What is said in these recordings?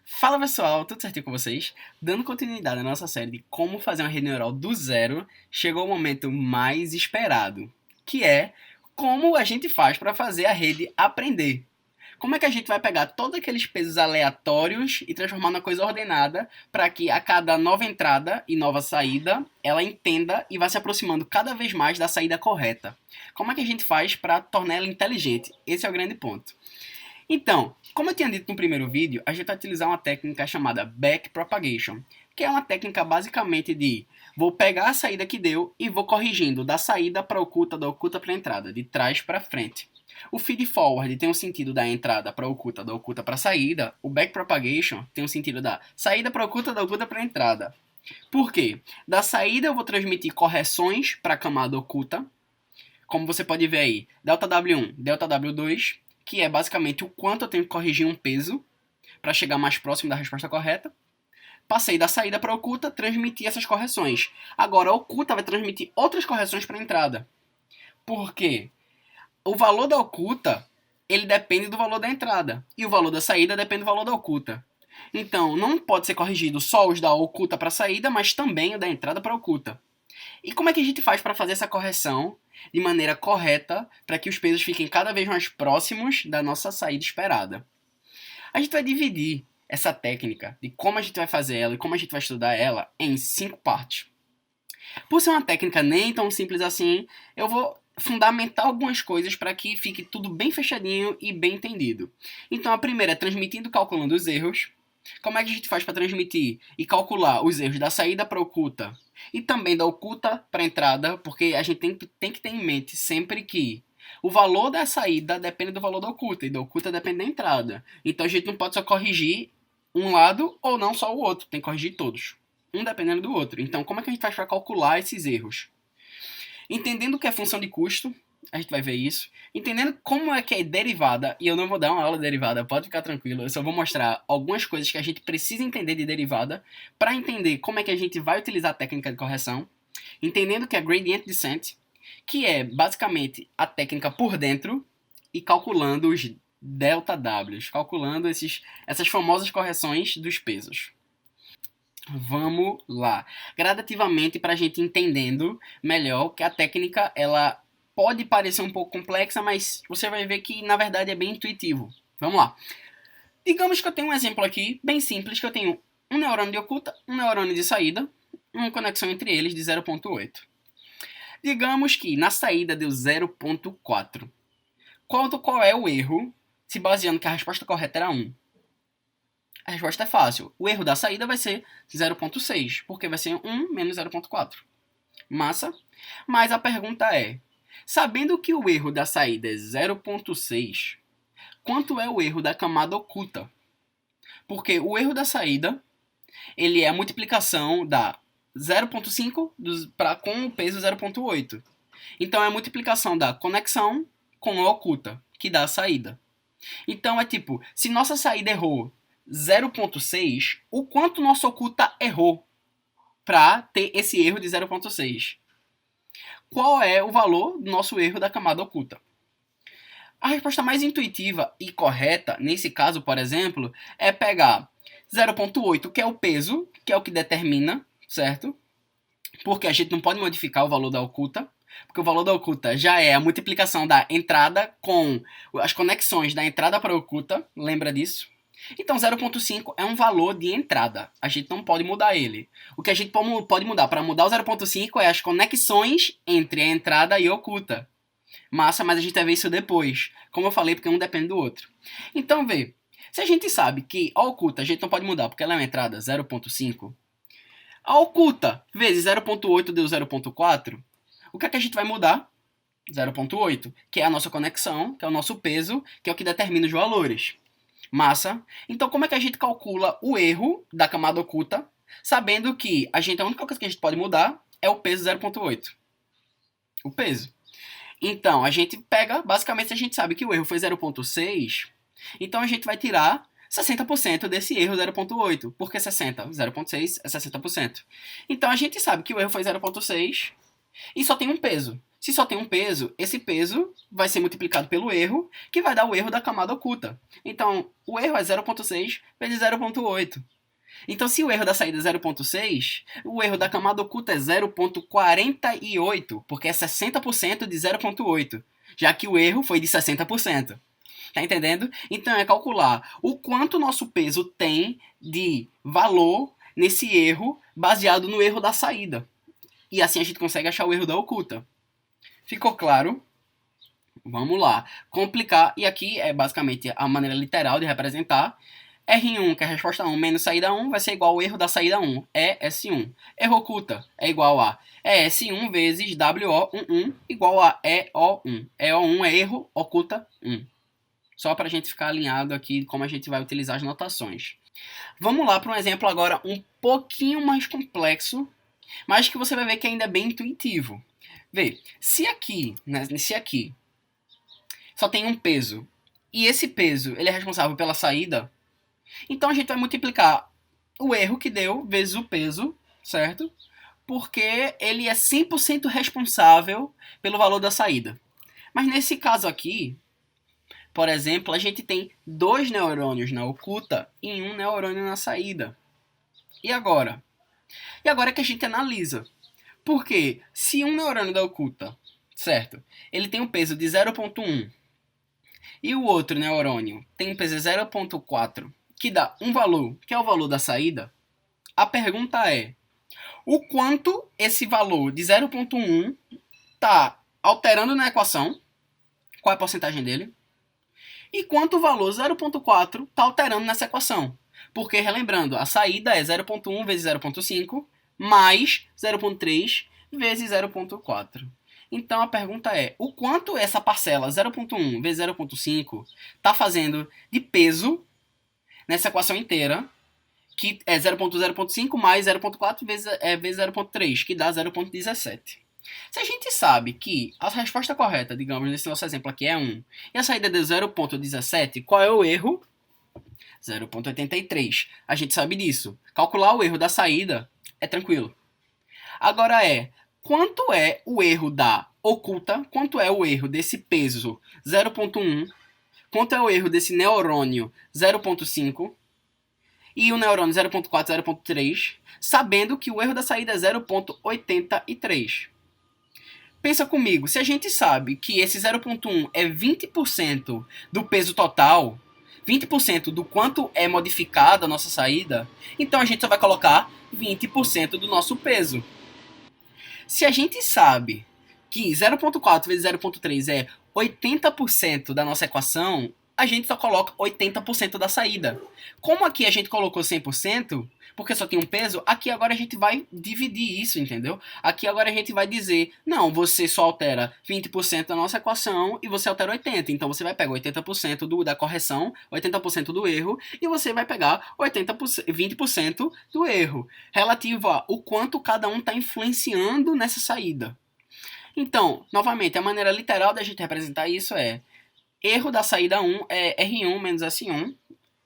Fala pessoal, tudo certinho com vocês? Dando continuidade à nossa série de como fazer uma rede neural do zero, chegou o momento mais esperado, que é como a gente faz para fazer a rede aprender. Como é que a gente vai pegar todos aqueles pesos aleatórios e transformar numa coisa ordenada para que a cada nova entrada e nova saída ela entenda e vá se aproximando cada vez mais da saída correta? Como é que a gente faz para tornar ela inteligente? Esse é o grande ponto. Então, como eu tinha dito no primeiro vídeo, a gente vai utilizar uma técnica chamada backpropagation, que é uma técnica basicamente de vou pegar a saída que deu e vou corrigindo da saída para oculta, da oculta para a entrada, de trás para frente. O feed forward tem o sentido da entrada para oculta, da oculta para a saída. O backpropagation tem o sentido da saída para oculta, da oculta para a entrada. Por quê? Da saída eu vou transmitir correções para a camada oculta, como você pode ver aí, delta W1, delta W2, que é basicamente o quanto eu tenho que corrigir um peso para chegar mais próximo da resposta correta. Passei da saída para a oculta, transmiti essas correções. Agora a oculta vai transmitir outras correções para a entrada. Por quê? O valor da oculta, ele depende do valor da entrada. E o valor da saída depende do valor da oculta. Então, não pode ser corrigido só os da oculta para a saída, mas também o da entrada para a oculta. E como é que a gente faz para fazer essa correção de maneira correta para que os pesos fiquem cada vez mais próximos da nossa saída esperada? A gente vai dividir essa técnica de como a gente vai fazer ela e como a gente vai estudar ela em 5 partes. Por ser uma técnica nem tão simples assim, eu vou fundamentar algumas coisas para que fique tudo bem fechadinho e bem entendido. Então a primeira é transmitindo calculando os erros. Como é que a gente faz para transmitir e calcular os erros da saída para a oculta e também da oculta para a entrada, porque a gente tem que ter em mente sempre que o valor da saída depende do valor da oculta e da oculta depende da entrada. Então a gente não pode só corrigir um lado ou não só o outro, tem que corrigir todos, um dependendo do outro. Então como é que a gente faz para calcular esses erros? Entendendo o que é função de custo, a gente vai ver isso. Entendendo como é que é derivada, e eu não vou dar uma aula de derivada, pode ficar tranquilo, eu só vou mostrar algumas coisas que a gente precisa entender de derivada para entender como é que a gente vai utilizar a técnica de correção. Entendendo o que é gradient descent, que é basicamente a técnica por dentro e calculando os delta Ws, calculando essas famosas correções dos pesos. Vamos lá. Gradativamente para a gente entendendo melhor que a técnica ela pode parecer um pouco complexa, mas você vai ver que na verdade é bem intuitivo. Vamos lá. Digamos que eu tenho um exemplo aqui bem simples, que eu tenho um neurônio de oculta, um neurônio de saída, uma conexão entre eles de 0.8. Digamos que na saída deu 0.4. Qual é o erro, se baseando que a resposta correta era 1? A resposta é fácil. O erro da saída vai ser 0.6, porque vai ser 1 menos 0.4. Massa? Mas a pergunta é, sabendo que o erro da saída é 0.6, quanto é o erro da camada oculta? Porque o erro da saída, ele é a multiplicação da 0.5 com o peso 0.8. Então é a multiplicação da conexão com a oculta, que dá a saída. Então é tipo, se nossa saída errou 0.6, o quanto nossa oculta errou para ter esse erro de 0.6? Qual é o valor do nosso erro da camada oculta? A resposta mais intuitiva e correta, nesse caso, por exemplo, é pegar 0.8, que é o peso, que é o que determina, certo? Porque a gente não pode modificar o valor da oculta, porque o valor da oculta já é a multiplicação da entrada com as conexões da entrada para a oculta, lembra disso? Então 0.5 é um valor de entrada, a gente não pode mudar ele. O que a gente pode mudar para mudar o 0.5 é as conexões entre a entrada e a oculta. Massa, mas a gente vai ver isso depois. Como eu falei, porque um depende do outro. Então vê, se a gente sabe que a oculta a gente não pode mudar porque ela é uma entrada 0.5, a oculta vezes 0.8 deu 0.4, o que é que a gente vai mudar? 0.8, que é a nossa conexão, que é o nosso peso, que é o que determina os valores. Massa. Então, como é que a gente calcula o erro da camada oculta, sabendo que a única coisa que a gente pode mudar é o peso 0.8? O peso. Então, a gente pega, basicamente, se a gente sabe que o erro foi 0.6, então a gente vai tirar 60% desse erro 0.8. Por que 60? 0.6 é 60%. Então, a gente sabe que o erro foi 0.6 e só tem um peso. Se só tem um peso, esse peso vai ser multiplicado pelo erro, que vai dar o erro da camada oculta. Então, o erro é 0,6 vezes 0,8. Então, se o erro da saída é 0,6, o erro da camada oculta é 0,48, porque é 60% de 0,8, já que o erro foi de 60%. Tá entendendo? Então, é calcular o quanto o nosso peso tem de valor nesse erro, baseado no erro da saída. E assim a gente consegue achar o erro da oculta. Ficou claro? Vamos lá. Complicar, e aqui é basicamente a maneira literal de representar. R1, que é a resposta 1, menos saída 1, vai ser igual ao erro da saída 1, ES1. Erro oculta é igual a ES1 vezes WO11 igual a EO1. EO1 é erro oculta 1. Só para a gente ficar alinhado aqui como a gente vai utilizar as notações. Vamos lá para um exemplo agora um pouquinho mais complexo, mas que você vai ver que ainda é bem intuitivo. Vê, se aqui só tem um peso, e esse peso ele é responsável pela saída, então a gente vai multiplicar o erro que deu vezes o peso, certo? Porque ele é 100% responsável pelo valor da saída. Mas nesse caso aqui, por exemplo, a gente tem 2 neurônios na oculta e 1 neurônio na saída. E agora? E agora é que a gente analisa. Porque se um neurônio da oculta, certo, ele tem um peso de 0,1 e o outro neurônio tem um peso de 0,4, que dá um valor, que é o valor da saída, a pergunta é: o quanto esse valor de 0,1 está alterando na equação? Qual é a porcentagem dele? E quanto o valor 0,4 está alterando nessa equação? Porque, relembrando, a saída é 0,1 vezes 0,5 mais 0,3 vezes 0,4. Então a pergunta é: o quanto essa parcela 0,1 vezes 0,5 está fazendo de peso nessa equação inteira, que é 0,5 mais 0,4 vezes 0,3, que dá 0,17. Se a gente sabe que a resposta correta, digamos, nesse nosso exemplo aqui é 1, e a saída deu 0,17, qual é o erro? 0,83. A gente sabe disso. Calcular o erro da saída é tranquilo. Agora quanto é o erro da oculta, quanto é o erro desse peso 0,1, quanto é o erro desse neurônio 0,5 e o neurônio 0,4, 0,3, sabendo que o erro da saída é 0,83. Pensa comigo, se a gente sabe que esse 0,1 é 20% do peso total, 20% do quanto é modificada a nossa saída, então a gente só vai colocar 20% do nosso peso. Se a gente sabe que 0,4 vezes 0,3 é 80% da nossa equação, a gente só coloca 80% da saída. Como aqui a gente colocou 100%, porque só tem um peso, aqui agora a gente vai dividir isso, entendeu? Aqui agora a gente vai dizer, não, você só altera 20% da nossa equação e você altera 80%. Então você vai pegar 80% da correção, 80% do erro, e você vai pegar 20% do erro, relativo a o quanto cada um está influenciando nessa saída. Então, novamente, a maneira literal da gente representar isso é: erro da saída 1 é R1 menos S1.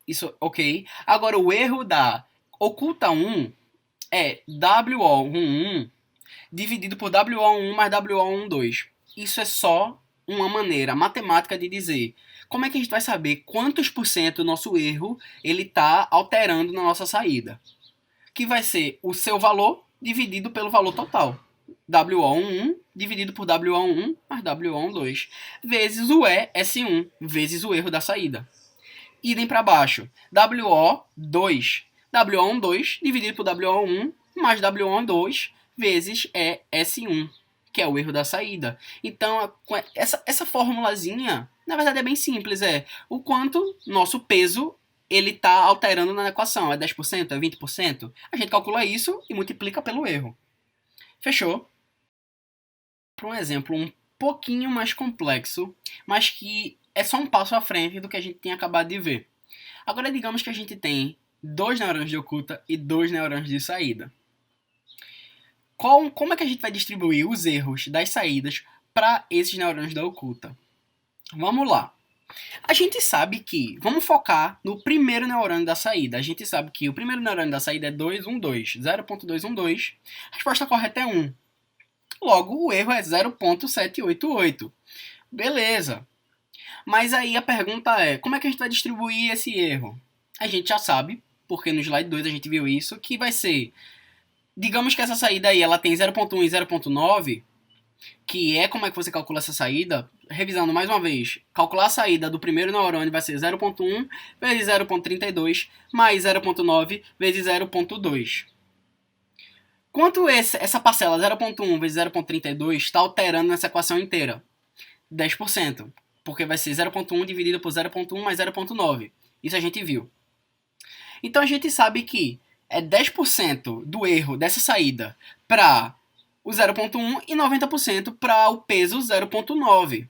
Isso, ok. Agora, o erro da oculta 1 é WO11 dividido por WO1 mais WO12. Isso é só uma maneira matemática de dizer como é que a gente vai saber quantos por cento do nosso erro ele está alterando na nossa saída. Que vai ser o seu valor dividido pelo valor total. WO11 dividido por WO1 mais WO12 vezes o ES1 vezes o erro da saída. Idem para baixo. WO2. WO12 dividido por WO1 mais WO2 vezes ES1, que é o erro da saída. Então, essa formulazinha, na verdade, é bem simples. É o quanto nosso peso ele está alterando na equação. É 10%? É 20%? A gente calcula isso e multiplica pelo erro. Fechou? Para um exemplo um pouquinho mais complexo, mas que é só um passo à frente do que a gente tinha acabado de ver. Agora, digamos que a gente tem 2 neurônios de oculta e 2 neurônios de saída. Como é que a gente vai distribuir os erros das saídas para esses neurônios da oculta? Vamos lá. A gente sabe que, vamos focar no primeiro neurônio da saída. A gente sabe que o primeiro neurônio da saída é 212, 0,212. A resposta correta é 1. Logo, o erro é 0,788. Beleza. Mas aí a pergunta é, como é que a gente vai distribuir esse erro? A gente já sabe, porque no slide 2 a gente viu isso, que vai ser, digamos que essa saída aí ela tem 0,1 e 0,9, que é como é que você calcula essa saída. Revisando mais uma vez, calcular a saída do primeiro neurônio vai ser 0,1 vezes 0,32 mais 0,9 vezes 0,2. Quanto essa parcela 0,1 vezes 0,32 está alterando nessa equação inteira? 10%, porque vai ser 0,1 dividido por 0,1 mais 0,9. Isso a gente viu. Então a gente sabe que é 10% do erro dessa saída para o 0,1 e 90% para o peso 0,9.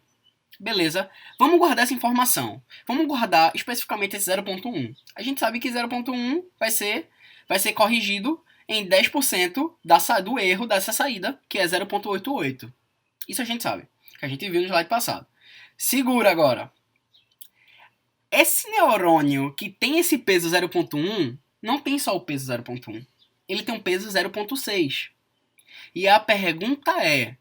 Beleza? Vamos guardar essa informação. Vamos guardar especificamente esse 0,1. A gente sabe que 0,1 vai ser corrigido em 10% do erro dessa saída, que é 0,88. Isso a gente sabe, que a gente viu no slide passado. Segura agora. Esse neurônio que tem esse peso 0,1 não tem só o peso 0,1. Ele tem um peso 0,6. E a pergunta é,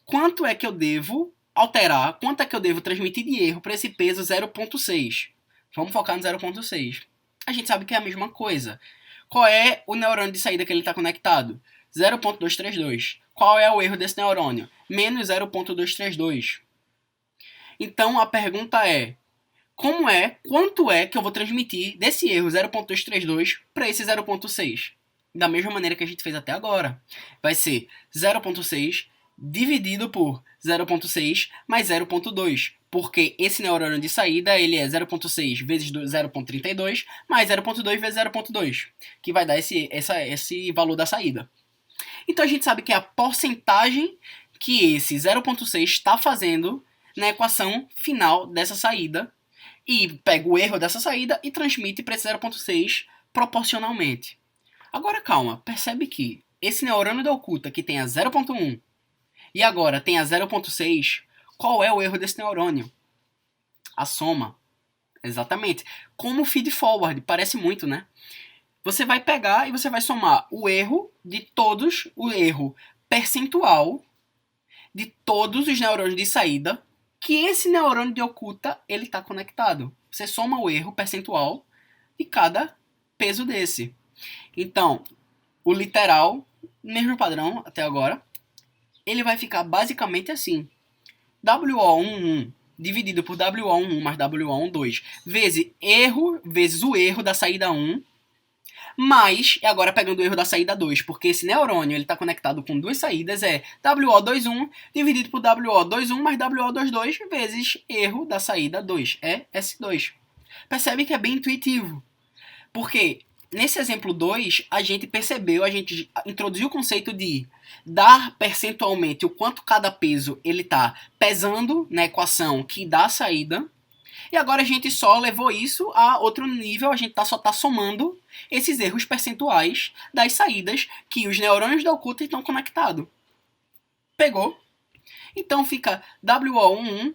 quanto é que eu devo alterar, quanto é que eu devo transmitir de erro para esse peso 0,6? Vamos focar no 0,6. A gente sabe que é a mesma coisa. Qual é o neurônio de saída que ele está conectado? 0,232. Qual é o erro desse neurônio? Menos 0,232. Então a pergunta é, quanto é que eu vou transmitir desse erro 0,232 para esse 0,6? Da mesma maneira que a gente fez até agora. Vai ser 0,6 dividido por 0,6 mais 0,2. Porque esse neurônio de saída ele é 0,6 vezes 0,32 mais 0,2 vezes 0,2. Que vai dar esse valor da saída. Então a gente sabe que é a porcentagem que esse 0,6 está fazendo na equação final dessa saída. E pega o erro dessa saída e transmite para esse 0,6 proporcionalmente. Agora calma, percebe que esse neurônio da oculta que tem a 0,1 e agora tem a 0,6, qual é o erro desse neurônio? A soma. Exatamente. Como feed forward, parece muito, né? Você vai pegar e você vai somar o erro de todos, o erro percentual de todos os neurônios de saída que esse neurônio de oculta ele está conectado. Você soma o erro percentual de cada peso desse. Então, o literal, mesmo padrão até agora, ele vai ficar basicamente assim. WO11 dividido por WO11 mais WO12 vezes o erro da saída 1, mais, e agora pegando o erro da saída 2, porque esse neurônio está conectado com duas saídas, é WO21 dividido por WO21 mais WO22 vezes erro da saída 2, é S2. Percebe que é bem intuitivo, porque nesse exemplo 2, a gente introduziu o conceito de dar percentualmente o quanto cada peso ele está pesando na equação que dá a saída. E agora a gente só levou isso a outro nível, a gente só está somando esses erros percentuais das saídas que os neurônios da oculta estão conectados. Pegou? Então fica WO11,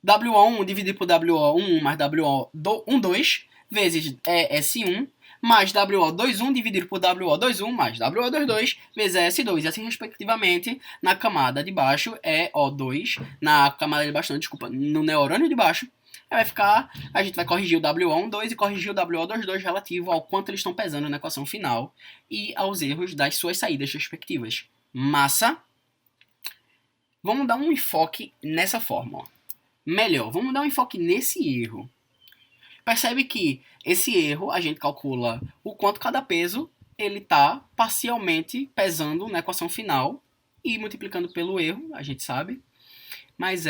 WO1 dividido por WO11 mais WO12 vezes S1 mais WO21 dividido por WO21 mais WO22 vezes S2, e assim respectivamente na camada de baixo é O2, na camada de baixo não, desculpa, no neurônio de baixo vai ficar, a gente vai corrigir o WO12 e corrigir o WO22 relativo ao quanto eles estão pesando na equação final e aos erros das suas saídas respectivas. Massa? Vamos dar um enfoque nessa forma, ó. Melhor, vamos dar um enfoque nesse erro. Percebe que esse erro, a gente calcula o quanto cada peso ele está parcialmente pesando na equação final e multiplicando pelo erro, a gente sabe. Mas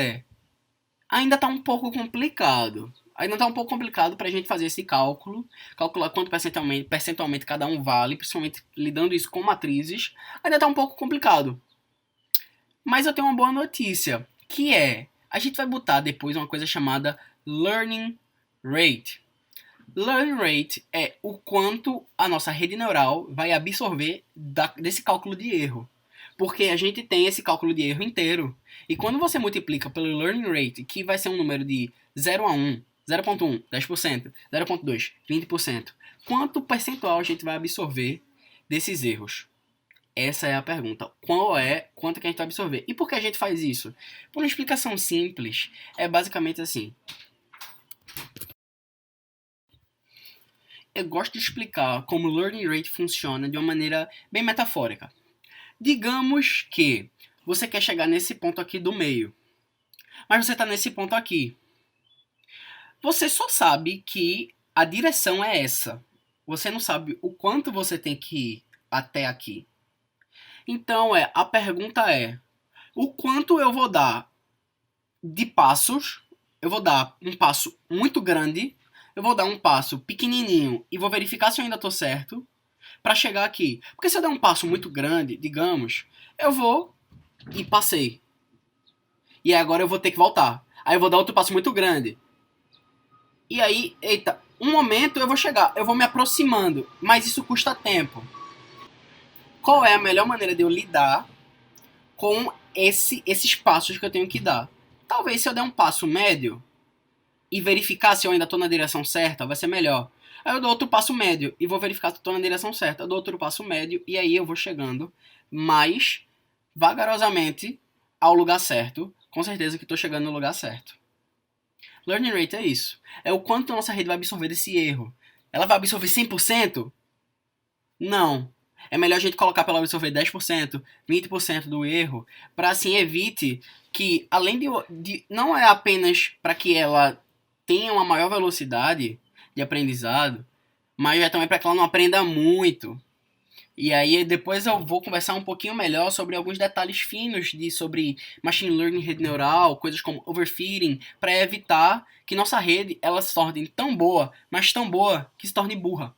ainda está um pouco complicado. Ainda está um pouco complicado para a gente fazer esse cálculo, calcular quanto percentualmente cada um vale, principalmente lidando isso com matrizes. Ainda está um pouco complicado. Mas eu tenho uma boa notícia, que a gente vai botar depois uma coisa chamada Learning Rate. Learning Rate é o quanto a nossa rede neural vai absorver desse cálculo de erro. Porque a gente tem esse cálculo de erro inteiro. E quando você multiplica pelo Learning Rate, que vai ser um número de 0 a 1, 0.1, 10%, 0.2, 20%, quanto percentual a gente vai absorver desses erros? Essa é a pergunta. Quanto que a gente vai absorver? E por que a gente faz isso? Por uma explicação simples, é basicamente assim. Eu gosto de explicar como o learning rate funciona de uma maneira bem metafórica. Digamos que você quer chegar nesse ponto aqui do meio, mas você está nesse ponto aqui. Você só sabe que a direção é essa. Você não sabe o quanto você tem que ir até aqui. Então, a pergunta é: o quanto eu vou dar de passos? Eu vou dar um passo muito grande, eu vou dar um passo pequenininho e vou verificar se eu ainda estou certo para chegar aqui. Porque se eu der um passo muito grande, digamos, eu vou e passei. E agora eu vou ter que voltar. Aí eu vou dar outro passo muito grande. E aí, eita, um momento eu vou chegar, eu vou me aproximando, mas isso custa tempo. Qual é a melhor maneira de eu lidar com esses passos que eu tenho que dar? Talvez se eu der um passo médio e verificar se eu ainda estou na direção certa, vai ser melhor. Aí eu dou outro passo médio e vou verificar se estou na direção certa. Eu dou outro passo médio e aí eu vou chegando mais vagarosamente ao lugar certo. Com certeza que estou chegando no lugar certo. Learning rate é isso. É o quanto a nossa rede vai absorver desse erro. Ela vai absorver 100%? Não. É melhor a gente colocar para ela absorver 10%, 20% do erro, para assim evite que, além de não é apenas para que ela tenha uma maior velocidade de aprendizado, mas é também para que ela não aprenda muito. E aí depois eu vou conversar um pouquinho melhor sobre alguns detalhes finos sobre machine learning, rede neural, coisas como overfitting, para evitar que nossa rede ela se torne tão boa, mas tão boa que se torne burra.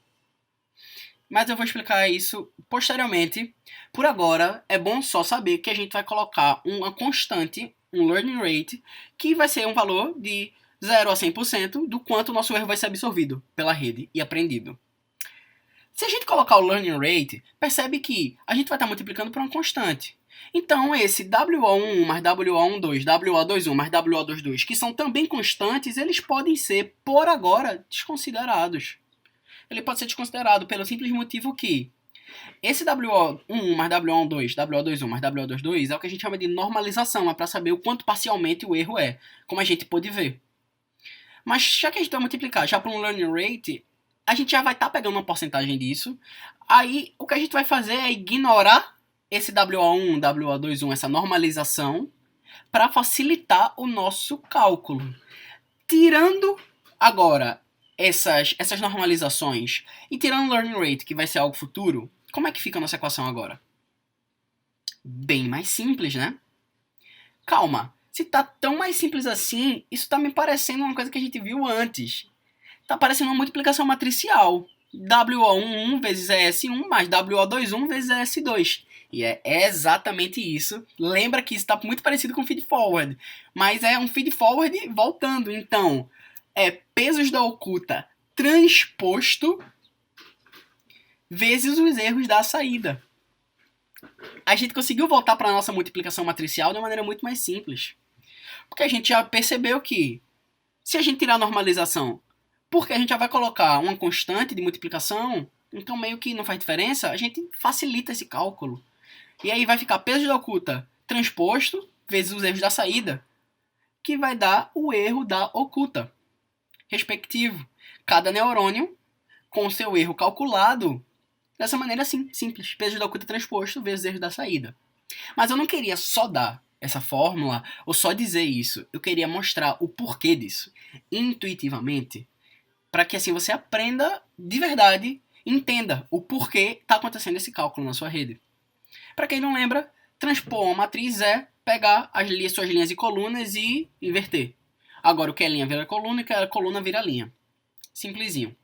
Mas eu vou explicar isso posteriormente. Por agora, é bom só saber que a gente vai colocar uma constante, um learning rate, que vai ser um valor de 0 a 100% do quanto o nosso erro vai ser absorvido pela rede e aprendido. Se a gente colocar o learning rate, percebe que a gente vai estar multiplicando por uma constante. Então, esse WO1 mais WO12, WO21 mais WO22, que são também constantes, eles podem ser, por agora, desconsiderados. Ele pode ser desconsiderado pelo simples motivo que esse WO1 mais WO12, WO21 mais WO22 é o que a gente chama de normalização, é para saber o quanto parcialmente o erro é, como a gente pode ver. Mas já que a gente vai multiplicar já por um learning rate, a gente já vai estar pegando uma porcentagem disso. Aí o que a gente vai fazer é ignorar esse WO1, WO21, essa normalização, para facilitar o nosso cálculo. Tirando agora essas normalizações e tirando o learning rate, que vai ser algo futuro, como é que fica a nossa equação agora? Bem mais simples, né? Calma, se tá tão mais simples assim, isso tá me parecendo uma coisa que a gente viu antes. Tá parecendo uma multiplicação matricial. WO11 vezes ES1 mais WO21 vezes ES2. E é exatamente isso. Lembra que isso está muito parecido com feed forward. Mas é um feed forward voltando. Então, é pesos da oculta transposto vezes os erros da saída. A gente conseguiu voltar para a nossa multiplicação matricial de uma maneira muito mais simples. Porque a gente já percebeu que, se a gente tirar a normalização, porque a gente já vai colocar uma constante de multiplicação, então meio que não faz diferença, a gente facilita esse cálculo. E aí vai ficar peso da oculta transposto vezes os erros da saída, que vai dar o erro da oculta, respectivo. Cada neurônio com seu erro calculado dessa maneira assim, simples. Peso da oculta transposto vezes erros da saída. Mas eu não queria só dar essa fórmula ou só dizer isso. Eu queria mostrar o porquê disso, intuitivamente, para que assim você aprenda de verdade, entenda o porquê está acontecendo esse cálculo na sua rede. Para quem não lembra, transpor uma matriz é pegar suas linhas e colunas e inverter. Agora o que é linha vira coluna e o que é coluna vira linha. Simplesinho.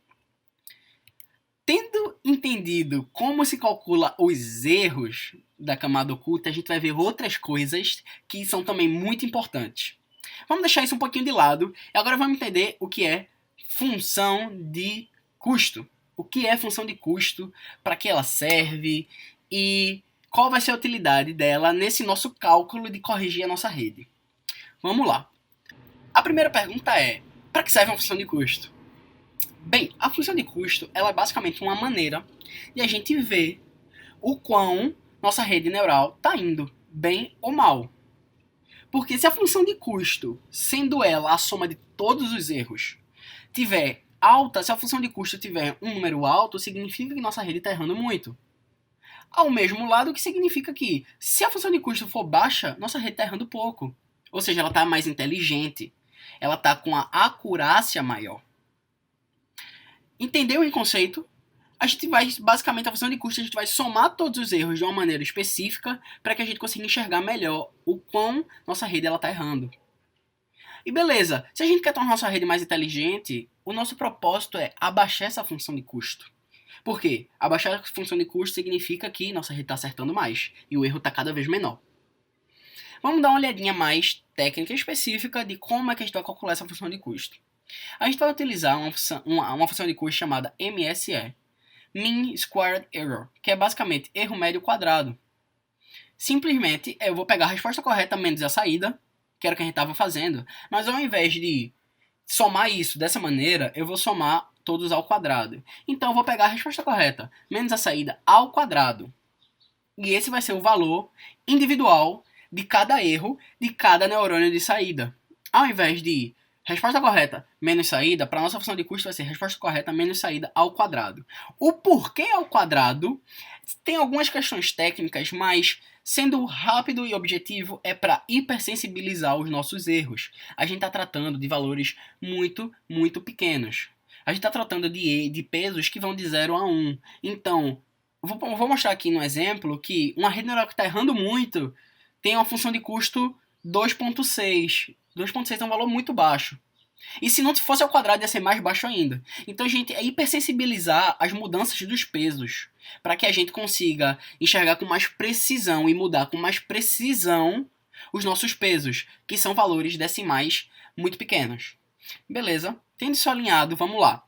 Tendo entendido como se calcula os erros da camada oculta, a gente vai ver outras coisas que são também muito importantes. Vamos deixar isso um pouquinho de lado e agora vamos entender o que é função de custo. O que é função de custo, para que ela serve e qual vai ser a utilidade dela nesse nosso cálculo de corrigir a nossa rede. Vamos lá. A primeira pergunta é, para que serve uma função de custo? Bem, a função de custo ela é basicamente uma maneira de a gente ver o quão nossa rede neural está indo bem ou mal. Porque se a função de custo, sendo ela a soma de todos os erros, tiver alta, se a função de custo tiver um número alto, significa que nossa rede está errando muito. Ao mesmo lado, que significa que, se a função de custo for baixa, nossa rede está errando pouco. Ou seja, ela está mais inteligente. Ela está com a acurácia maior. Entendeu o conceito? A gente vai, basicamente, a função de custo, a gente vai somar todos os erros de uma maneira específica para que a gente consiga enxergar melhor o quão nossa rede está errando. E beleza, se a gente quer tornar nossa rede mais inteligente, o nosso propósito é abaixar essa função de custo. Por quê? Abaixar a função de custo significa que nossa rede está acertando mais e o erro está cada vez menor. Vamos dar uma olhadinha mais técnica e específica de como é que a gente vai calcular essa função de custo. A gente vai utilizar uma função de custo chamada MSE, Mean Squared Error, que é basicamente erro médio quadrado. Simplesmente eu vou pegar a resposta correta menos a saída, que era o que a gente estava fazendo, mas ao invés de somar isso dessa maneira, eu vou somar todos ao quadrado. Então eu vou pegar a resposta correta menos a saída ao quadrado. E esse vai ser o valor individual de cada erro de cada neurônio de saída. Ao invés de resposta correta menos saída, para a nossa função de custo vai ser resposta correta menos saída ao quadrado. O porquê ao quadrado tem algumas questões técnicas, mas sendo rápido e objetivo é para hipersensibilizar os nossos erros. A gente está tratando de valores muito, muito pequenos. A gente está tratando de pesos que vão de 0 a 1. Então, vou mostrar aqui no exemplo que uma rede neural que está errando muito tem uma função de custo 2.6. 2.6 é um valor muito baixo. E se não fosse ao quadrado, ia ser mais baixo ainda. Então a gente é hipersensibilizar as mudanças dos pesos, para que a gente consiga enxergar com mais precisão e mudar com mais precisão os nossos pesos, que são valores decimais muito pequenos. Beleza? Tendo isso alinhado, vamos lá.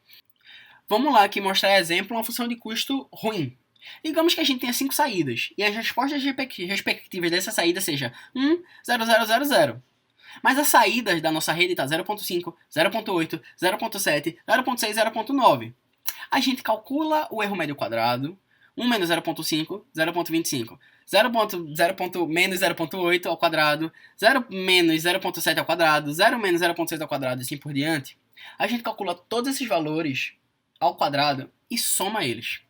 Vamos lá aqui mostrar exemplo uma função de custo ruim. Digamos que a gente tenha 5 saídas, e as respostas respectivas dessa saída seja 1, 0, 0, 0, 0. Mas as saídas da nossa rede está 0.5, 0.8, 0.7, 0.6, 0.9. A gente calcula o erro médio quadrado, 1 menos 0.5, 0.25. 0 menos 0.8 ao quadrado, 0 menos 0.7 ao quadrado, 0 menos 0.6 ao quadrado e assim por diante. A gente calcula todos esses valores ao quadrado e soma eles.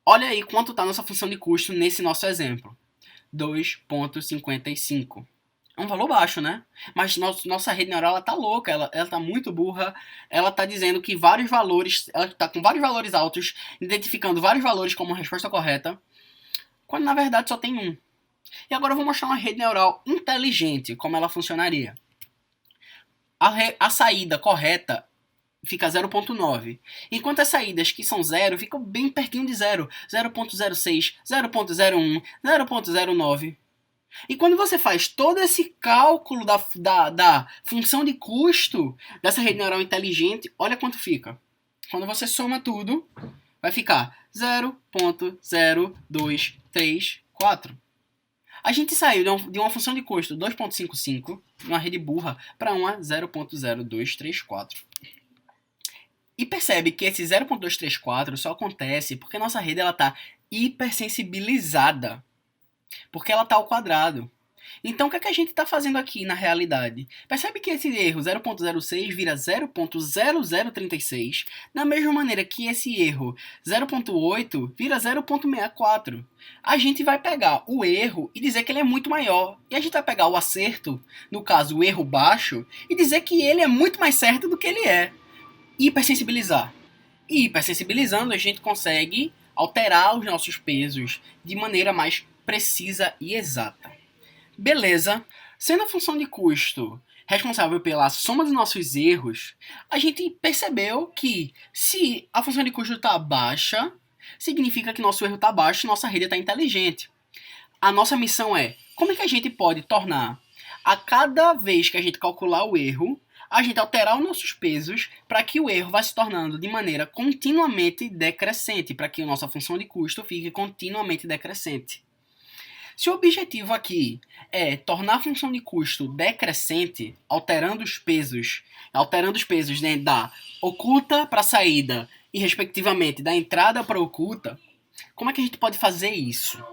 Olha aí quanto está a nossa função de custo nesse nosso exemplo. 2.55. É um valor baixo, né? Mas nossa rede neural está louca, ela está muito burra, ela está dizendo que vários valores, ela está com vários valores altos, identificando vários valores como resposta correta, quando na verdade só tem um. E agora eu vou mostrar uma rede neural inteligente, como ela funcionaria. A saída correta fica 0.9, enquanto as saídas que são 0 ficam bem pertinho de 0, 0.06, 0.01, 0.09. E quando você faz todo esse cálculo da função de custo dessa rede neural inteligente, olha quanto fica. Quando você soma tudo, vai ficar 0.0234. A gente saiu de uma função de custo 2.55, uma rede burra, para uma 0.0234. E percebe que esse 0.234 só acontece porque nossa rede está hipersensibilizada. Porque ela está ao quadrado. Então o que é que a gente está fazendo aqui na realidade? Percebe que esse erro 0.06 vira 0.0036, da mesma maneira que esse erro 0.8 vira 0.64. A gente vai pegar o erro e dizer que ele é muito maior. E a gente vai pegar o acerto, no caso o erro baixo, e dizer que ele é muito mais certo do que ele é. Hipersensibilizar. E hipersensibilizando a gente consegue alterar os nossos pesos de maneira mais precisa e exata. Beleza, sendo a função de custo responsável pela soma dos nossos erros, a gente percebeu que se a função de custo está baixa, significa que nosso erro está baixo e nossa rede está inteligente. A nossa missão é, como é que a gente pode tornar, a cada vez que a gente calcular o erro, a gente alterar os nossos pesos para que o erro vá se tornando de maneira continuamente decrescente, para que a nossa função de custo fique continuamente decrescente. Se o objetivo aqui é tornar a função de custo decrescente, alterando os pesos da oculta para a saída e, respectivamente, da entrada para a oculta, Como é que a gente pode fazer isso?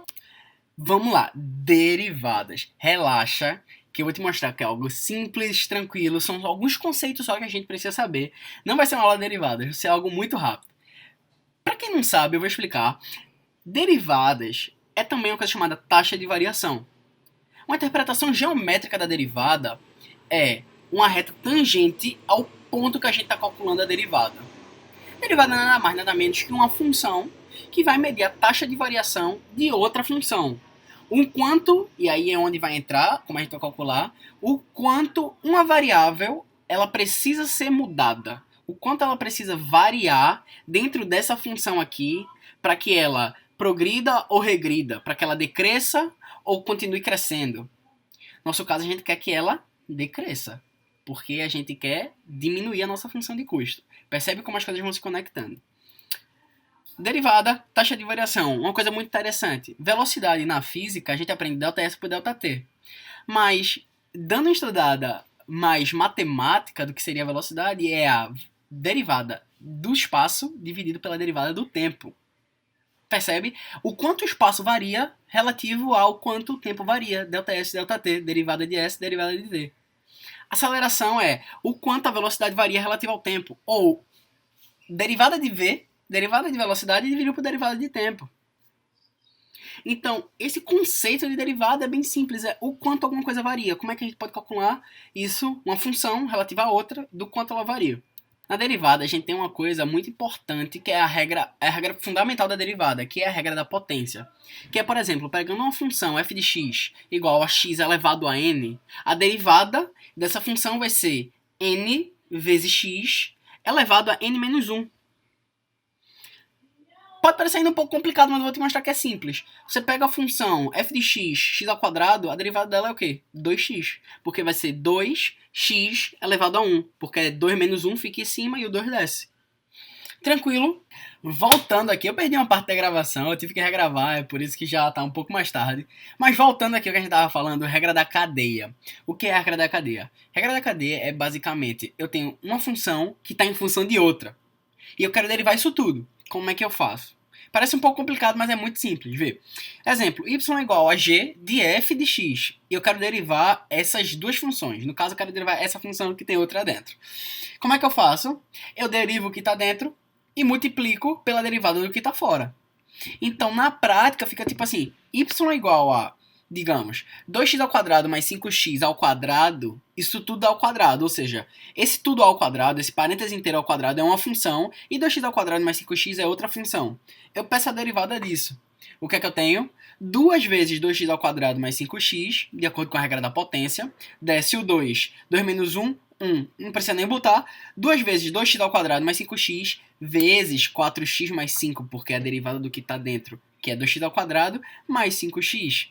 Vamos lá, derivadas. Relaxa, que eu vou te mostrar que é algo simples, tranquilo, são alguns conceitos só que a gente precisa saber. Não vai ser uma aula de derivadas, vai ser algo muito rápido. Para quem não sabe, eu vou explicar. Derivadas é também uma coisa chamada taxa de variação. Uma interpretação geométrica da derivada é uma reta tangente ao ponto que a gente está calculando a derivada. Derivada nada mais nada menos que uma função que vai medir a taxa de variação de outra função. O quanto, e aí é onde vai entrar, como a gente vai calcular, o quanto uma variável ela precisa ser mudada. O quanto ela precisa variar dentro dessa função aqui para que ela progrida ou regrida, para que ela decresça ou continue crescendo. No nosso caso, a gente quer que ela decresça, porque a gente quer diminuir a nossa função de custo. Percebe como as coisas vão se conectando. Derivada, taxa de variação. Uma coisa muito interessante. Velocidade na física, a gente aprende ΔS por ΔT. Mas, dando uma estudada mais matemática do que seria a velocidade, é a derivada do espaço dividido pela derivada do tempo. Percebe? O quanto o espaço varia relativo ao quanto o tempo varia. ΔS, ΔT, derivada de S, derivada de t. Aceleração é o quanto a velocidade varia relativa ao tempo. Ou derivada de v, derivada de velocidade dividido por derivada de tempo. Então, esse conceito de derivada é bem simples. É o quanto alguma coisa varia. Como é que a gente pode calcular isso, uma função relativa a outra, do quanto ela varia. Na derivada, a gente tem uma coisa muito importante, que é a regra fundamental da derivada, que é a regra da potência. Que é, por exemplo, pegando uma função f de x igual a x elevado a n, a derivada dessa função vai ser n vezes x elevado a n menos 1. Pode parecer ainda um pouco complicado, mas eu vou te mostrar que é simples. Você pega a função f de x, x ao quadrado, a derivada dela é o quê? 2x. Porque vai ser 2x elevado a 1. Porque 2 menos 1 fica em cima e o 2 desce. Tranquilo. Voltando aqui, eu perdi uma parte da gravação, eu tive que regravar, é por isso que já está um pouco mais tarde. Mas voltando aqui ao que a gente estava falando, regra da cadeia. O que é a regra da cadeia? A regra da cadeia é basicamente, eu tenho uma função que está em função de outra. E eu quero derivar isso tudo. Como é que eu faço? Parece um pouco complicado, mas é muito simples. Vê. Exemplo, y é igual a g de f de x. E eu quero derivar essas duas funções. No caso, eu quero derivar essa função que tem outra dentro. Como é que eu faço? Eu derivo o que está dentro e multiplico pela derivada do que está fora. Então, na prática, fica tipo assim, y é igual a, digamos, 2x ao quadrado mais 5x ao quadrado, isso tudo ao quadrado, ou seja, esse tudo ao quadrado, esse parêntese inteiro ao quadrado é uma função, e 2x ao quadrado mais 5x é outra função. Eu peço a derivada disso. O que é que eu tenho? 2 vezes 2x ao quadrado mais 5x, de acordo com a regra da potência, desce o 2, 2 menos 1, 1, não precisa nem botar, 2 vezes 2x ao quadrado mais 5x, vezes 4x mais 5, porque é a derivada do que está dentro, que é 2x ao quadrado, mais 5x.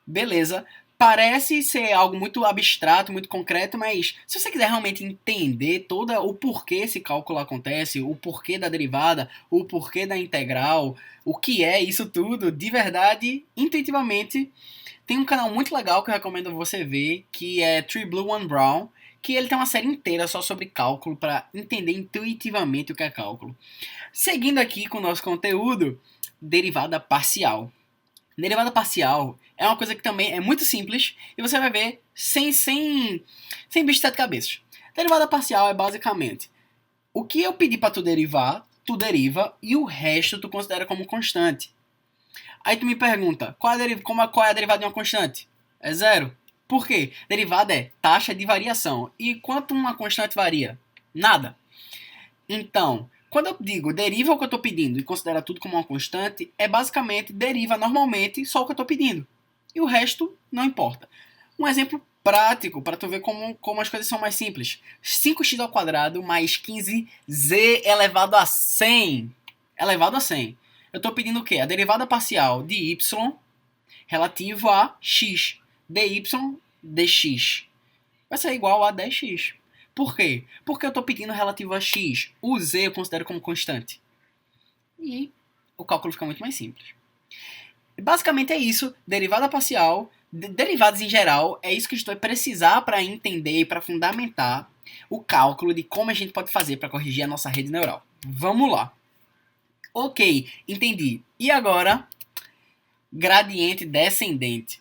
Beleza, parece ser algo muito abstrato, muito concreto, mas se você quiser realmente entender todo o porquê esse cálculo acontece, o porquê da derivada, o porquê da integral, o que é isso tudo, de verdade, intuitivamente, tem um canal muito legal que eu recomendo você ver, que é Three Blue One Brown, que ele tem uma série inteira só sobre cálculo para entender intuitivamente o que é cálculo. Seguindo aqui com o nosso conteúdo, derivada parcial. Derivada parcial é uma coisa que também é muito simples e você vai ver sem bicho de sete cabeças. Derivada parcial é basicamente o que eu pedi para tu derivar, tu deriva e o resto tu considera como constante. Aí tu me pergunta, qual é a derivada de uma constante? É zero. Por quê? Derivada é taxa de variação. E quanto uma constante varia? Nada. Então, quando eu digo deriva o que eu estou pedindo e considera tudo como uma constante, é basicamente deriva normalmente só o que eu estou pedindo. E o resto não importa. Um exemplo prático para tu ver como as coisas são mais simples. 5x ao quadrado mais 15z elevado a 100. Elevado a 100. Eu estou pedindo o quê? A derivada parcial de y relativo a x. dy dx. Vai ser igual a 10x. Por quê? Porque eu estou pedindo relativo a x. O z eu considero como constante. E o cálculo fica muito mais simples. Basicamente é isso. Derivada parcial, derivadas em geral, é isso que a gente vai precisar para entender e para fundamentar o cálculo de como a gente pode fazer para corrigir a nossa rede neural. Vamos lá. Ok, entendi. E agora, gradiente descendente.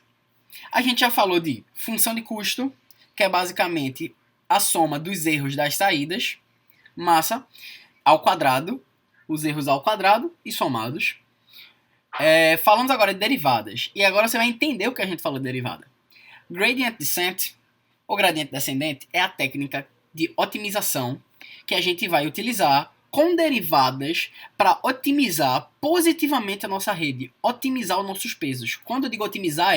A gente já falou de função de custo, que é basicamente a soma dos erros das saídas, massa ao quadrado, os erros ao quadrado e somados. Falamos agora de derivadas. E agora você vai entender o que a gente falou de derivada. Gradient descent, ou gradiente descendente, é a técnica de otimização que a gente vai utilizar com derivadas para otimizar positivamente a nossa rede, otimizar os nossos pesos. Quando eu digo otimizar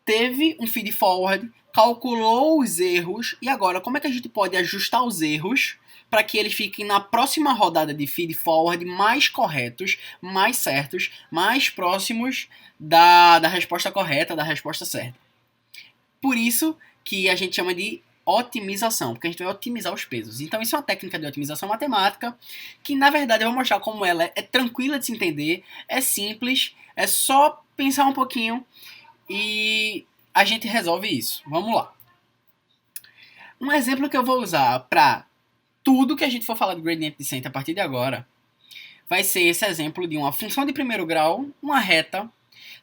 teve um feed forward, calculou os erros e agora como é que a gente pode ajustar os erros para que eles fiquem na próxima rodada de feed forward mais corretos, mais certos, mais próximos da resposta correta, da resposta certa. Por isso que a gente chama de otimização, porque a gente vai otimizar os pesos. Então isso é uma técnica de otimização matemática que na verdade eu vou mostrar como ela é tranquila de se entender, é simples, é só pensar um pouquinho e a gente resolve isso. Vamos lá. Um exemplo que eu vou usar para tudo que a gente for falar de gradient descent a partir de agora vai ser esse exemplo de uma função de primeiro grau, uma reta,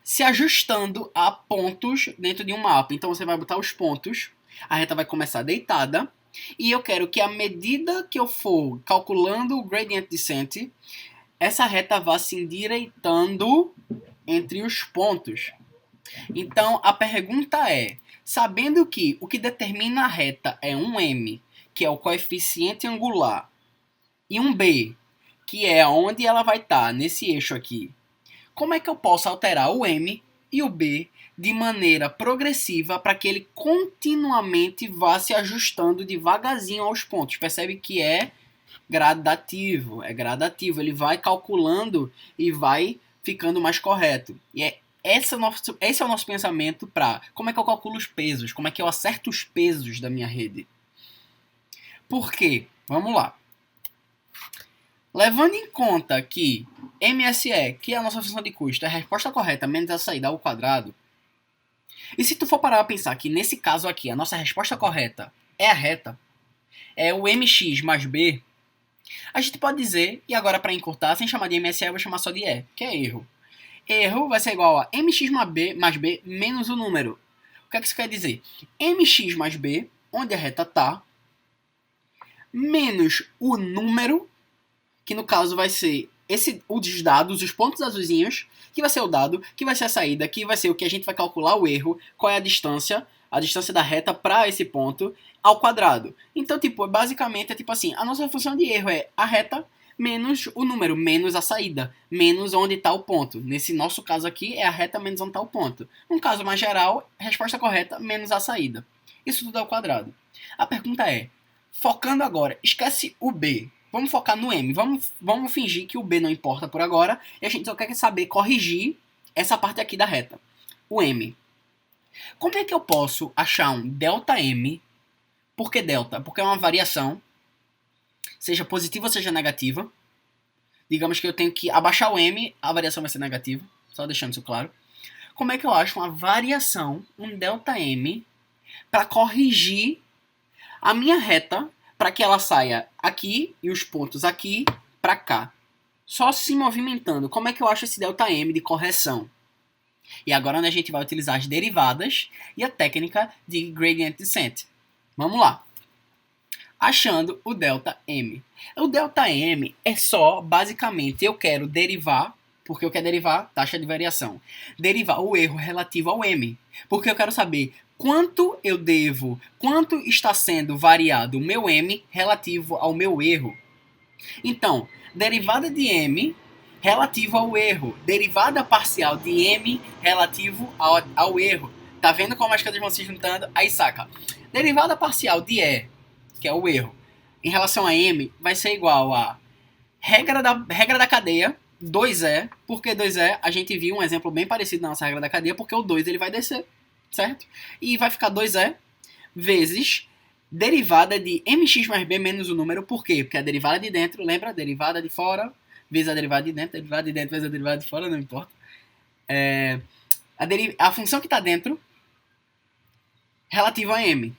se ajustando a pontos dentro de um mapa. Então você vai botar os pontos, a reta vai começar deitada, e eu quero que à medida que eu for calculando o gradient descent, essa reta vá se endireitando entre os pontos. Então a pergunta é, sabendo que o que determina a reta é um m, que é o coeficiente angular, e um b, que é onde ela vai estar nesse eixo aqui, como é que eu posso alterar o m e o b de maneira progressiva para que ele continuamente vá se ajustando devagarzinho aos pontos? Percebe que é gradativo, ele vai calculando e vai ficando mais correto. E esse é o nosso pensamento para como é que eu calculo os pesos, como é que eu acerto os pesos da minha rede. Por quê? Vamos lá. Levando em conta que MSE, que é a nossa função de custo, é a resposta correta menos a saída ao quadrado, e se tu for parar a pensar que nesse caso aqui a nossa resposta correta é a reta, é o mx mais b, a gente pode dizer, e agora para encurtar, sem chamar de MSE, eu vou chamar só de E, que é erro. Erro vai ser igual a mx mais b menos o número. O que é que isso quer dizer? Mx mais b, onde a reta está, menos o número, que no caso vai ser os dados, os pontos azulzinhos, que vai ser o dado, que vai ser a saída, que vai ser o que a gente vai calcular o erro, qual é a distância da reta para esse ponto, ao quadrado. Então, basicamente é tipo assim, a nossa função de erro é a reta menos o número, menos a saída, menos onde está o ponto. Nesse nosso caso aqui, é a reta menos onde está o ponto. Num caso mais geral, resposta correta menos a saída. Isso tudo ao quadrado. A pergunta é, focando agora, esquece o B, vamos focar no M, vamos fingir que o B não importa por agora, e a gente só quer saber corrigir essa parte aqui da reta, o M. Como é que eu posso achar um ΔM? Por que delta? Porque é uma variação, seja positiva ou seja negativa. Digamos que eu tenho que abaixar o M, a variação vai ser negativa, só deixando isso claro. Como é que eu acho uma variação, um ΔM, para corrigir a minha reta, para que ela saia aqui e os pontos aqui para cá? Só se movimentando. Como é que eu acho esse ΔM de correção? E agora a gente vai utilizar as derivadas e a técnica de gradient descent. Vamos lá. Achando o ΔM. O ΔM é só, basicamente, eu quero derivar, porque eu quero derivar taxa de variação. Derivar o erro relativo ao M. Porque eu quero saber quanto está sendo variado o meu M relativo ao meu erro. Então, derivada de M relativo ao erro. Derivada parcial de M relativo ao erro. Tá vendo como as coisas vão se juntando? Aí saca. Derivada parcial de E, que é o erro, em relação a M, vai ser igual a regra da cadeia, 2E. Por que 2E? A gente viu um exemplo bem parecido na nossa regra da cadeia, porque o 2 ele vai descer, certo? E vai ficar 2E vezes derivada de mx mais b menos o número. Por quê? Porque a derivada de dentro, lembra? A derivada de fora vezes a derivada de dentro, vezes a derivada de fora, não importa. A função que está dentro relativa a m.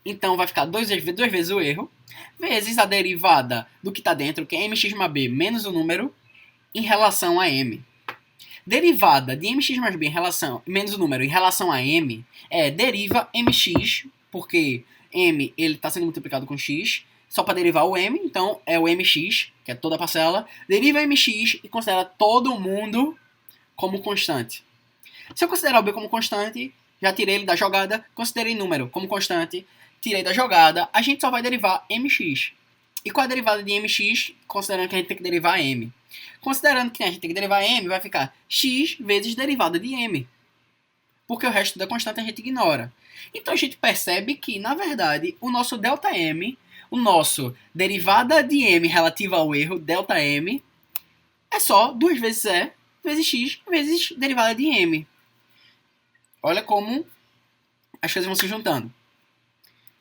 Então vai ficar duas vezes o erro, vezes a derivada do que está dentro, que é mx mais b menos o número, em relação a m. Derivada de mx mais b em relação, menos o número em relação a m, deriva mx, porque m ele está sendo multiplicado com x, só para derivar o m, então é o mx, que é toda a parcela, deriva mx e considera todo mundo como constante. Se eu considerar o b como constante, já tirei ele da jogada, considerei número como constante, tirei da jogada, a gente só vai derivar mx. E qual é a derivada de mx, considerando que a gente tem que derivar m? Considerando que a gente tem que derivar m, vai ficar x vezes derivada de m. Porque o resto da constante a gente ignora. Então a gente percebe que, na verdade, o nosso ΔM, o nosso derivada de m relativa ao erro, ΔM, é só 2 vezes e vezes x vezes derivada de m. Olha como as coisas vão se juntando.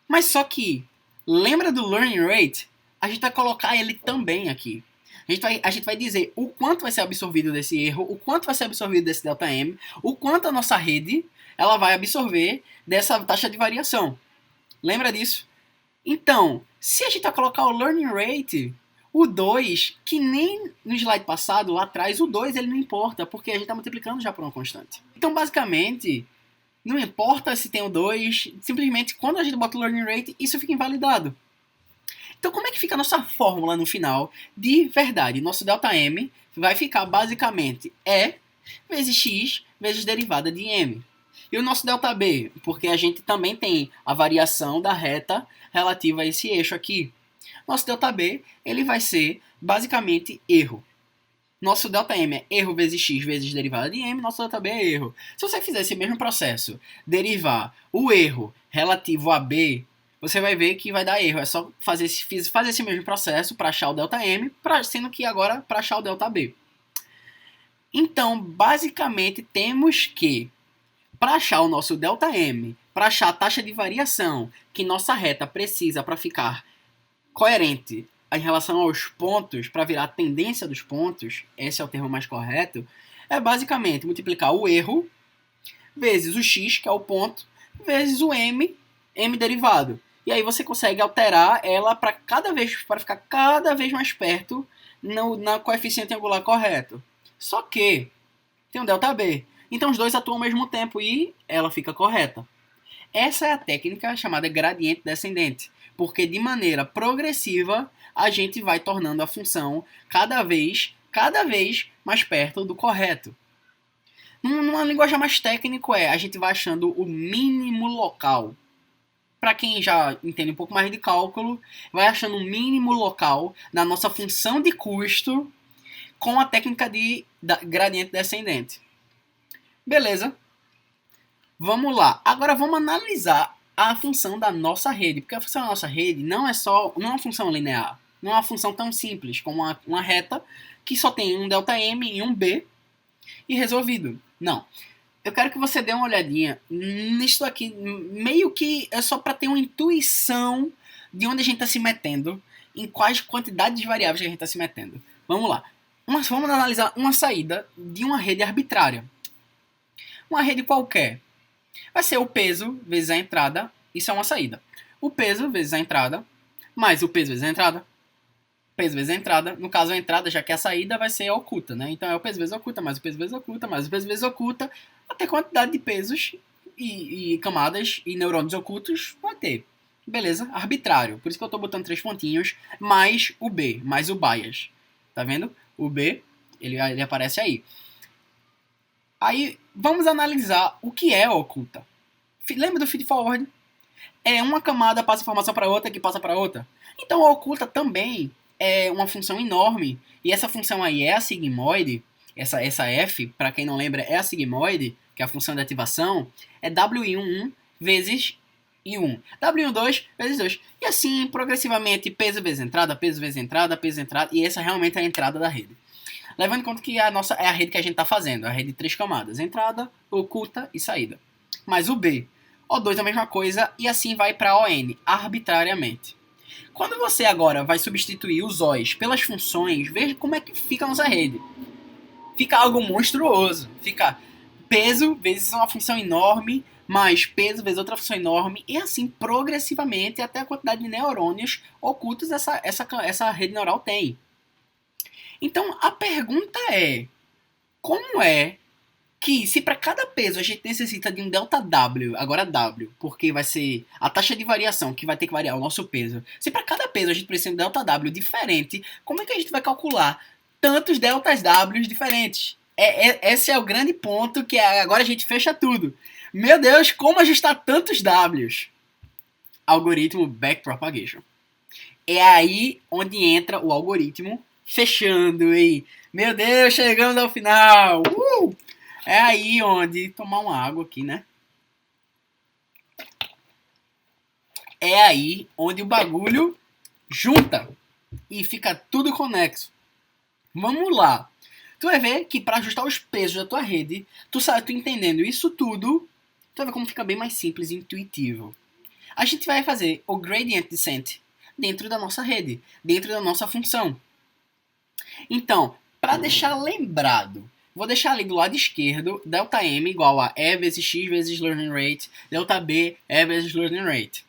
Mas só que, lembra do learning rate? A gente vai colocar ele também aqui. A gente vai dizer o quanto vai ser absorvido desse erro, o quanto vai ser absorvido desse ΔM, o quanto a nossa rede ela vai absorver dessa taxa de variação. Lembra disso? Então, se a gente vai colocar o learning rate, o 2, que nem no slide passado, lá atrás, o 2 ele não importa, porque a gente está multiplicando já por uma constante. Então, basicamente, não importa se tem o 2, simplesmente quando a gente bota o learning rate, isso fica invalidado. Então, como é que fica a nossa fórmula no final? De verdade, nosso ΔM vai ficar basicamente E vezes X vezes derivada de M. E o nosso ΔB, porque a gente também tem a variação da reta relativa a esse eixo aqui. Nosso ΔB ele vai ser basicamente erro. Nosso ΔM é erro vezes X vezes derivada de M, nosso ΔB é erro. Se você fizer esse mesmo processo, derivar o erro relativo a B, você vai ver que vai dar erro. É só fazer esse mesmo processo para achar o ΔM, sendo que agora para achar o ΔB. Então, basicamente, temos que, para achar o nosso ΔM, para achar a taxa de variação que nossa reta precisa para ficar coerente em relação aos pontos, para virar a tendência dos pontos, esse é o termo mais correto, é basicamente multiplicar o erro vezes o x, que é o ponto, vezes o m derivado. E aí você consegue alterar ela para ficar cada vez mais perto na coeficiente angular correto. Só que tem um ΔB. Então os dois atuam ao mesmo tempo e ela fica correta. Essa é a técnica chamada gradiente descendente, porque de maneira progressiva a gente vai tornando a função cada vez mais perto do correto. Numa linguagem mais técnica a gente vai achando o mínimo local. Para quem já entende um pouco mais de cálculo, vai achando um mínimo local na nossa função de custo com a técnica de gradiente descendente. Beleza? Vamos lá. Agora vamos analisar a função da nossa rede, porque a função da nossa rede não é uma função linear, não é uma função tão simples como uma reta que só tem um ΔM e um B e resolvido. Não. Eu quero que você dê uma olhadinha nisso aqui, meio que é só para ter uma intuição de onde a gente está se metendo, em quais quantidades de variáveis a gente está se metendo. Vamos lá. Vamos analisar uma saída de uma rede arbitrária. Uma rede qualquer. Vai ser o peso vezes a entrada, isso é uma saída. O peso vezes a entrada, mais o peso vezes a entrada, peso vezes a entrada. No caso, a entrada, já que a saída vai ser oculta, né? Então é o peso vezes oculta, mais o peso vezes oculta, mais o peso vezes oculta, até quantidade de pesos e camadas e neurônios ocultos vai ter. Beleza? Arbitrário. Por isso que eu estou botando 3 pontinhos, mais o B, mais o bias. Tá vendo? O B, ele aparece aí. Aí, vamos analisar o que é oculta. Lembra do feed forward? É uma camada passa informação para outra que passa para outra. Então, a oculta também é uma função enorme. E essa função aí é a sigmoide. Essa f, para quem não lembra, é a sigmoide, que é a função de ativação. É W11 vezes I1. W12 vezes 2. E assim, progressivamente, peso vezes entrada, peso vezes entrada, peso vezes entrada. E essa realmente é a entrada da rede. Levando em conta que a nossa é a rede que a gente está fazendo, a rede de 3 camadas, entrada, oculta e saída. Mas o B, O2 é a mesma coisa e assim vai para ON, arbitrariamente. Quando você agora vai substituir os O's pelas funções, veja como é que fica a nossa rede. Fica algo monstruoso, fica peso vezes uma função enorme, mais peso vezes outra função enorme, e assim progressivamente até a quantidade de neurônios ocultos essa rede neural tem. Então, a pergunta é, como é que se para cada peso a gente necessita de um delta W, agora W, porque vai ser a taxa de variação que vai ter que variar o nosso peso. Se para cada peso a gente precisa de um delta W diferente, como é que a gente vai calcular tantos deltas W diferentes? Esse é o grande ponto que agora a gente fecha tudo. Meu Deus, como ajustar tantos Ws? Algoritmo backpropagation. É aí onde entra o algoritmo fechando e meu Deus, chegamos ao final. É aí onde tomar uma água aqui, né? É aí onde o bagulho junta e fica tudo conexo. Vamos lá. Tu vai ver que para ajustar os pesos da tua rede, tu entendendo isso tudo, tu vai ver como fica bem mais simples e intuitivo. A gente vai fazer o gradient descent dentro da nossa rede, dentro da nossa função. Então, para deixar lembrado, vou deixar ali do lado esquerdo, ΔM igual a E vezes X vezes learning rate, ΔB E vezes learning rate.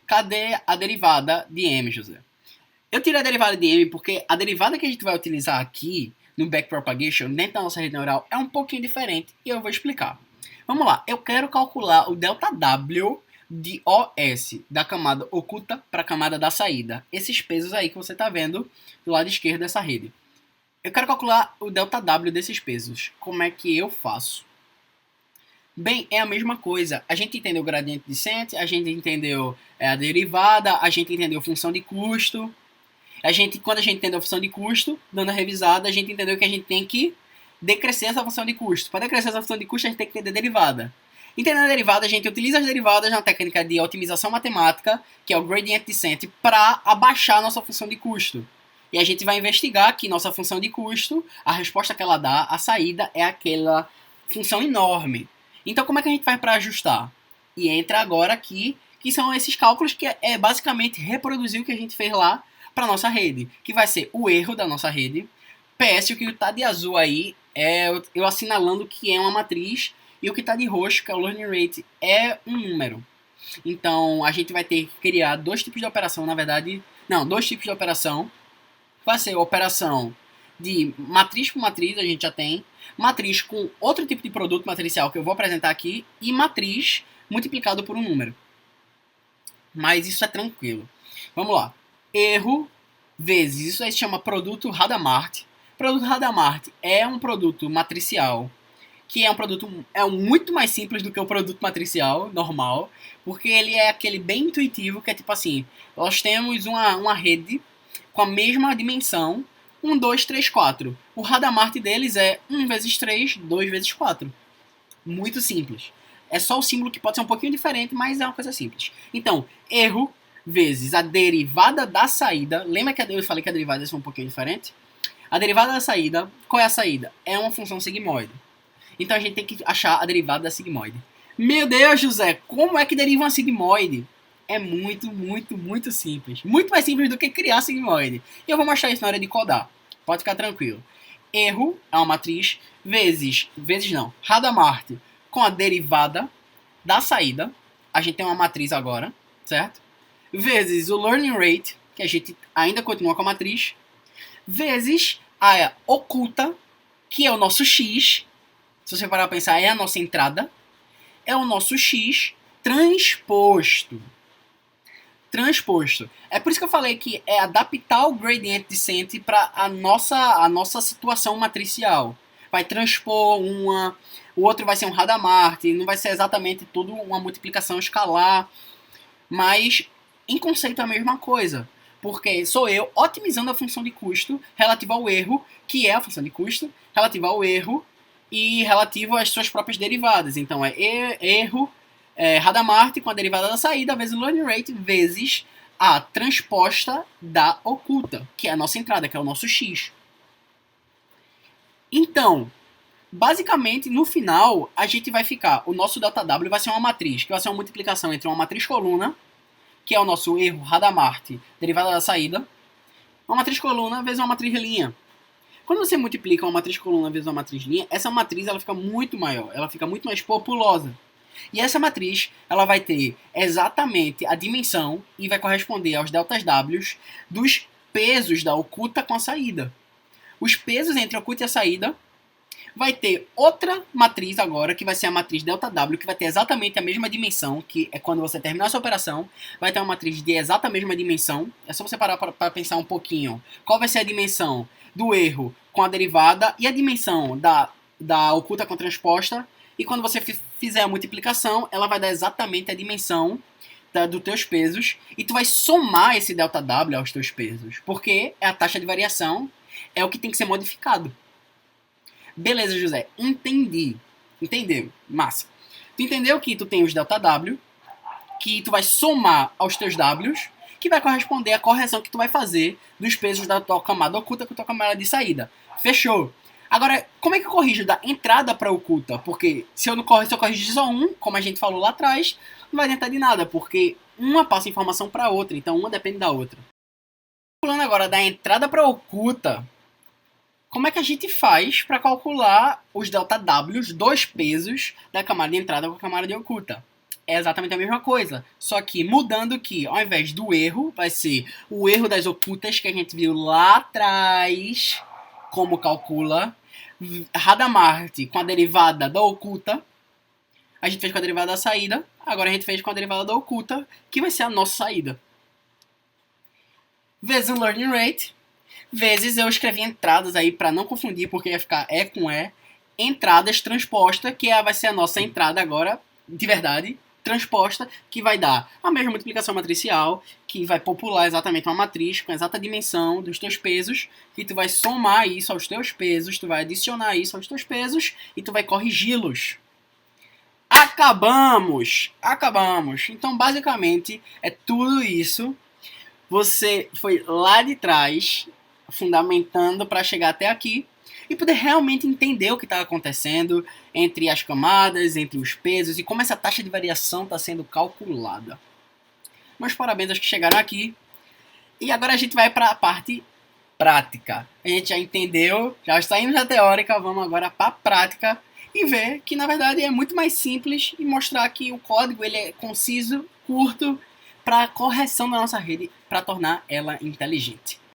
Cadê a derivada de M, José? Eu tirei a derivada de M porque a derivada que a gente vai utilizar aqui no backpropagation, dentro da nossa rede neural, é um pouquinho diferente e eu vou explicar. Vamos lá, eu quero calcular o ΔW de OS, da camada oculta para a camada da saída. Esses pesos aí que você está vendo do lado esquerdo dessa rede. Eu quero calcular o ΔW desses pesos. Como é que eu faço? Bem, é a mesma coisa. A gente entendeu o gradiente descent, a gente entendeu a derivada, a gente entendeu função de custo. Quando a gente entendeu a função de custo, dando a revisada, a gente entendeu que a gente tem que decrescer essa função de custo. Para decrescer essa função de custo, a gente tem que entender a derivada. Entendendo a derivada, a gente utiliza as derivadas na técnica de otimização matemática, que é o gradient descent, para abaixar a nossa função de custo. E a gente vai investigar que nossa função de custo, a resposta que ela dá, a saída, é aquela função enorme. Então, como é que a gente faz para ajustar? E entra agora aqui, que são esses cálculos que é basicamente reproduzir o que a gente fez lá para nossa rede, que vai ser o erro da nossa rede. PS, o que está de azul aí é eu assinalando que é uma matriz, e o que está de roxo, que é o learning rate, é um número. Então, a gente vai ter que criar dois tipos de operação, na verdade, não, dois tipos de operação. Vai ser a operação de matriz por matriz, a gente já tem, matriz com outro tipo de produto matricial que eu vou apresentar aqui, e matriz multiplicado por um número. Mas isso é tranquilo. Vamos lá. Erro vezes, isso aí se chama produto Hadamard. Produto Hadamard é um produto matricial, que é um produto muito mais simples do que o produto matricial normal, porque ele é aquele bem intuitivo, que é tipo assim, nós temos uma rede com a mesma dimensão, 1, 2, 3, 4. O Hadamard deles é 1 vezes 3, 2 vezes 4. Muito simples. É só o símbolo que pode ser um pouquinho diferente, mas é uma coisa simples. Então, erro vezes a derivada da saída. Lembra que eu falei que a derivada é um pouquinho diferente? A derivada da saída, qual é a saída? É uma função sigmoide. Então a gente tem que achar a derivada da sigmoide. Meu Deus, José, como é que deriva uma sigmoide? É muito, muito, muito simples. Muito mais simples do que criar sigmoide. E eu vou mostrar isso na hora de codar. Pode ficar tranquilo. Erro é uma matriz vezes não, Hadamard com a derivada da saída. A gente tem uma matriz agora, certo? Vezes o learning rate, que a gente ainda continua com a matriz, vezes a oculta, que é o nosso x. Se você parar para pensar, é a nossa entrada. É o nosso x transposto. Transposto. É por isso que eu falei que é adaptar o gradient descent para a nossa situação matricial. Vai transpor uma, o outro vai ser um Hadamard, não vai ser exatamente tudo uma multiplicação escalar, mas em conceito é a mesma coisa, porque sou eu otimizando a função de custo relativa ao erro, que é a função de custo, relativa ao erro e relativo às suas próprias derivadas. Então é erro, Hadamard com a derivada da saída vezes o learning rate vezes a transposta da oculta, que é a nossa entrada, que é o nosso x. Então, basicamente, no final, a gente vai ficar, o nosso ΔW vai ser uma matriz, que vai ser uma multiplicação entre uma matriz coluna, que é o nosso erro Hadamard, derivada da saída, uma matriz coluna vezes uma matriz linha. Quando você multiplica uma matriz coluna vezes uma matriz linha, essa matriz ela fica muito maior, ela fica muito mais populosa. E essa matriz ela vai ter exatamente a dimensão e vai corresponder aos deltas W dos pesos da oculta com a saída. os pesos entre a oculta e a saída. Vai ter outra matriz agora, que vai ser a matriz ΔW, que vai ter exatamente a mesma dimensão, que é quando você terminar essa operação, vai ter uma matriz de exata mesma dimensão. É só você parar para pensar um pouquinho. Qual vai ser a dimensão do erro com a derivada e a dimensão da oculta com a transposta. E quando você fizer a multiplicação, ela vai dar exatamente a dimensão dos teus pesos. E tu vai somar esse ΔW aos teus pesos, porque é a taxa de variação, é o que tem que ser modificado. Beleza, José, entendi. Entendeu? Massa. Tu entendeu que tu tem os ΔW, que tu vai somar aos teus Ws, que vai corresponder à correção que tu vai fazer dos pesos da tua camada oculta com a tua camada de saída. Fechou. Agora, como é que eu corrijo da entrada para oculta? Porque se eu corrigir só um, como a gente falou lá atrás, não vai adiantar de nada, porque uma passa informação para outra, então uma depende da outra. Falando agora da entrada para oculta, como é que a gente faz para calcular os ΔWs, dois pesos da camada de entrada com a camada de oculta? É exatamente a mesma coisa, só que mudando que ao invés do erro, vai ser o erro das ocultas que a gente viu lá atrás, como calcula, Hadamard com a derivada da oculta, a gente fez com a derivada da saída, agora a gente fez com a derivada da oculta, que vai ser a nossa saída. Vezes o learning rate, vezes eu escrevi entradas aí para não confundir, porque ia ficar E com E, entradas transposta, que vai ser a nossa entrada agora, de verdade, transposta, que vai dar a mesma multiplicação matricial, que vai popular exatamente uma matriz com a exata dimensão dos teus pesos, e tu vai somar isso aos teus pesos, tu vai adicionar isso aos teus pesos, e tu vai corrigi-los. Acabamos! Então, basicamente, é tudo isso. Você foi lá de trás, fundamentando para chegar até aqui e poder realmente entender o que está acontecendo entre as camadas, entre os pesos e como essa taxa de variação está sendo calculada. Meus parabéns aos que chegaram aqui. E agora a gente vai para a parte prática. A gente já entendeu, já saímos da teórica, vamos agora para a prática e ver que na verdade é muito mais simples e mostrar que o código ele é conciso, curto, para a correção da nossa rede, para tornar ela inteligente.